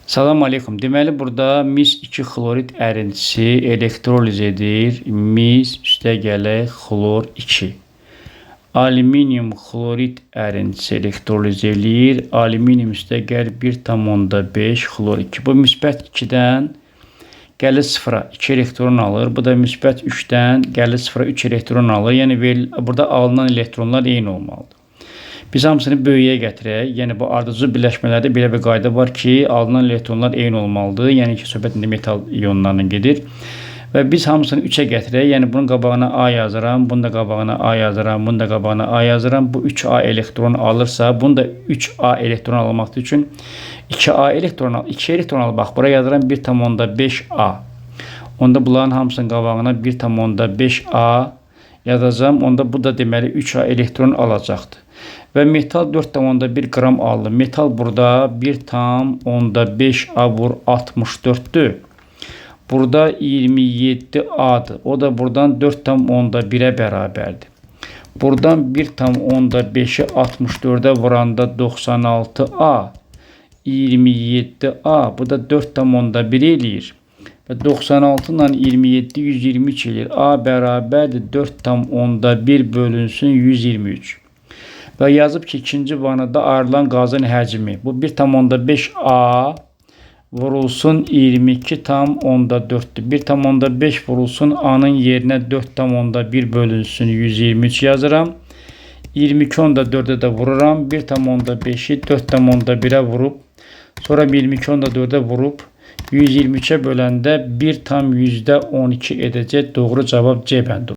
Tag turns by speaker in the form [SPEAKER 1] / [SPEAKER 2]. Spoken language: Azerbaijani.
[SPEAKER 1] Salam aleykum. Deməli burada mis-2 xlorid ərintisi elektroliz edir. Mis üstəgələk xlor 2. Alüminium xlorid ərintisi elektroliz eləyir. Alüminium üstəgəl 1,5 xlor 2. Bu müsbət 2-dən gəlir 0-a 2 elektron alır. Bu da müsbət 3-dən gəlir 0-a 3 elektron alır. Yəni burada alınan elektronlar eyni olmalıdır. Biz hamısını böyüyə gətirək. Yəni bu ardıcıl birləşmələrdə belə bir qayda var ki, alınan elektronlar eyni olmalıdır. Yəni ki, söhbət indi metal iyonlarından gedir. Və biz hamısını 3-ə gətirək. Yəni bunun qabağına A yazıram, bunun da qabağına A yazıram, bunun da qabağına A yazıram. Bu 3A elektronu alırsa, bunu da 3A elektron almaq üçün 2A elektron 2 elektron al. Bax, buraya yazıram 1,5A. Onda bunların hamısının qabağına 1,5A yazacağım. Onda bu da deməli 3A elektron alacaqdır. Və metal 4,1 qram aldı. Metal burada 1,5A vur 64'dür. Burada 27A'dır. O da buradan 4,1'e bərabərdir. Buradan 1,5'i 64'e vuranda 96A, 27A. Bu da 4,1 eləyir. Və 96 ile 27 123 eləyir. A bərabərdir 4,1 bölünsün 123. Və yazıb ki, ikinci vanada ayrılan qazın həcmi. Bu 1,5A vurulsun 22,4'dür. 1,5 vurulsun A'nın yerinə 4,1 bölünsün 123 yazıram. 22,4'e de vururam. 1,5'i 4,1'e vurup sonra 22,4'e vurup 123'e böləndə 1,12 edəcək. Doğru cavab C bəndi.